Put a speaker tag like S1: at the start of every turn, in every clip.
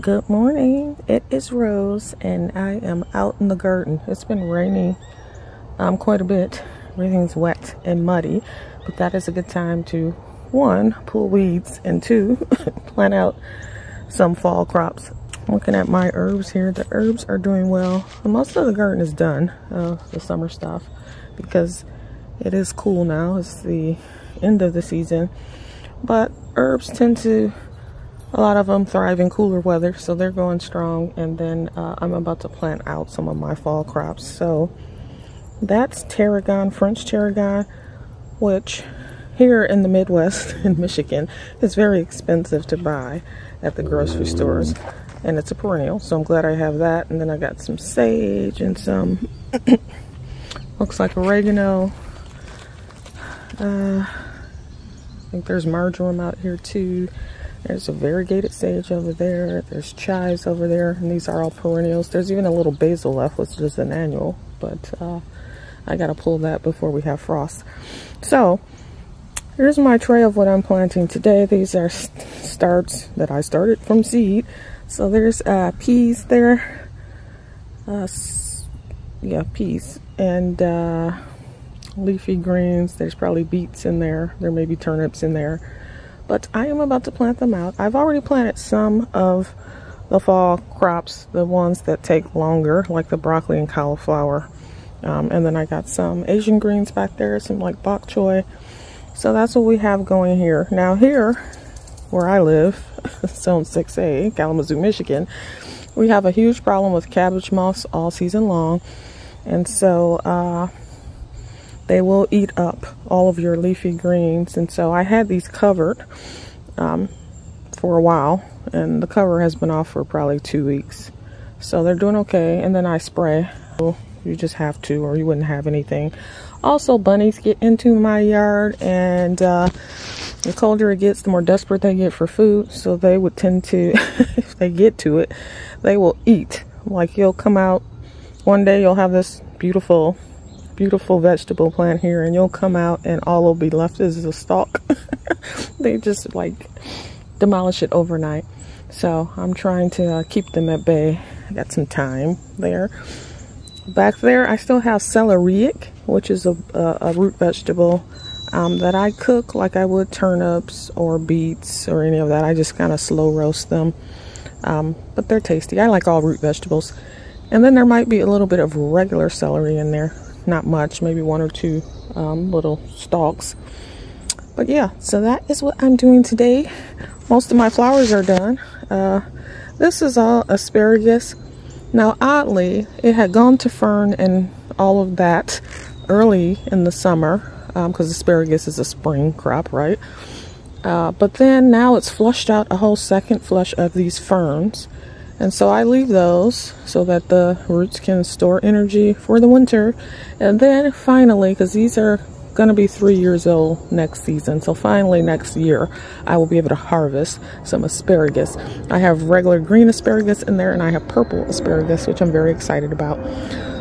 S1: Good morning. It is Rose and I am out in the garden. It's been raining quite a bit. Everything's wet and muddy, but that is a good time to, one, pull weeds, and two, plant out some fall crops. Looking at my herbs here, the herbs are doing well. Most of the garden is done, the summer stuff, because it is cool now. It's the end of the season, but herbs tend to, a lot of them thrive in cooler weather, so they're going strong. And then I'm about to plant out some of my fall crops. So that's tarragon, French tarragon, which here in the Midwest in Michigan is very expensive to buy at the grocery stores, and it's a perennial, so I'm glad I have that. And then I got some sage and some looks like oregano. I think there's marjoram out here too. There's a variegated sage over there. There's chives over there, and these are all perennials. There's even a little basil left, which is an annual, but I gotta pull that before we have frost. So here's my tray of what I'm planting today. These are starts that I started from seed. So there's peas there. Yeah, peas and leafy greens. There's probably beets in there. There may be turnips in there. But I am about to plant them out. I've already planted some of the fall crops, the ones that take longer, like the broccoli and cauliflower. And then I got some Asian greens back there, some like bok choy. So that's what we have going here. Now here, where I live, Zone 6A, Kalamazoo, Michigan, we have a huge problem with cabbage moths all season long. And so they will eat up all of your leafy greens. And so I had these covered for a while, and the cover has been off for probably 2 weeks. So they're doing okay. And then I spray. You just have to, or you wouldn't have anything. Also, bunnies get into my yard, and the colder it gets, the more desperate they get for food. So they would tend to, if they get to it, they will eat. Like, you'll come out one day, you'll have this beautiful vegetable plant here, and you'll come out and all will be left is a stalk. They just like demolish it overnight. So I'm trying to keep them at bay. I got some time there. Back there I still have celeriac, which is a root vegetable that I cook like I would turnips or beets or any of that. I just kind of slow roast them, but they're tasty. I like all root vegetables. And then there might be a little bit of regular celery in there. Not much, maybe one or two little stalks. But yeah, so that is what I'm doing today. Most of my flowers are done. This is all asparagus. Now oddly, it had gone to fern and all of that early in the summer, because asparagus is a spring crop, right? But then now it's flushed out a whole second flush of these ferns. And so I leave those so that the roots can store energy for the winter. And then finally, because these are going to be 3 years old next season, so finally next year I will be able to harvest some asparagus. I have regular green asparagus in there, and I have purple asparagus, which I'm very excited about.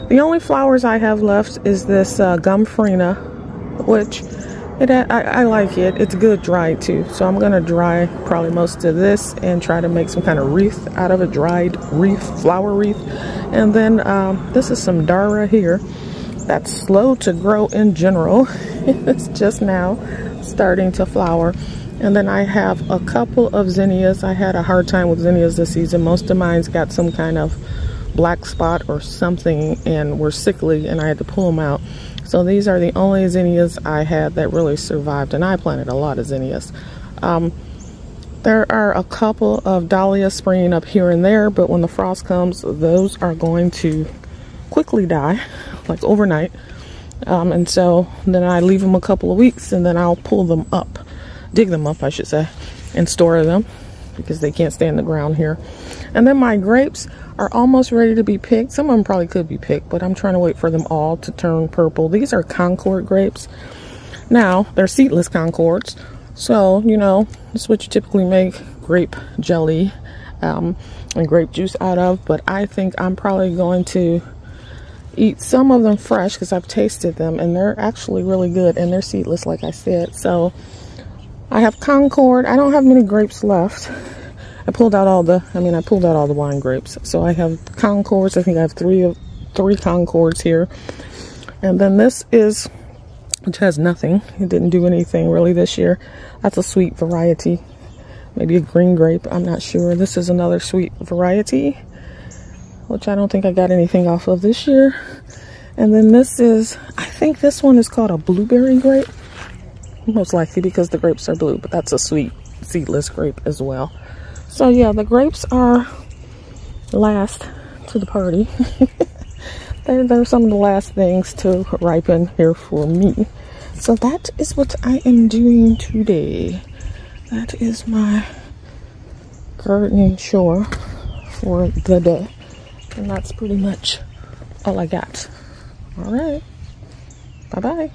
S1: The only flowers I have left is this gomphrena, which I like it. It's good dried too. So I'm going to dry probably most of this and try to make some kind of wreath out of a dried wreath, flower wreath. And then this is some Dara here. That's slow to grow in general. It's just now starting to flower. And then I have a couple of zinnias. I had a hard time with zinnias this season. Most of mine's got some kind of black spot or something and were sickly, and I had to pull them out. So these are the only zinnias I had that really survived, and I planted a lot of zinnias. There are a couple of dahlias springing up here and there, but when the frost comes, those are going to quickly die, like overnight. And so then I leave them a couple of weeks, and then I'll pull them up, dig them up I should say, and store them because they can't stay in the ground here. And then my grapes are almost ready to be picked. Some of them probably could be picked, but I'm trying to wait for them all to turn purple. These are Concord grapes. Now, they're seedless Concords. So, you know, that's what you typically make grape jelly and grape juice out of. But I think I'm probably going to eat some of them fresh because I've tasted them, and they're actually really good, and they're seedless like I said. So I have Concord. I don't have many grapes left. I pulled out all the wine grapes. So I have Concords. I think I have three Concords here. And then this is, which has nothing. It didn't do anything really this year. That's a sweet variety. Maybe a green grape. I'm not sure. This is another sweet variety, which I don't think I got anything off of this year. And then this is, I think this one is called a blueberry grape. Most likely because the grapes are blue, but that's a sweet seedless grape as well. So yeah, the grapes are last to the party. They're some of the last things to ripen here for me. So that is what I am doing today. That is my gardening chore for the day. And that's pretty much all I got. All right. Bye-bye.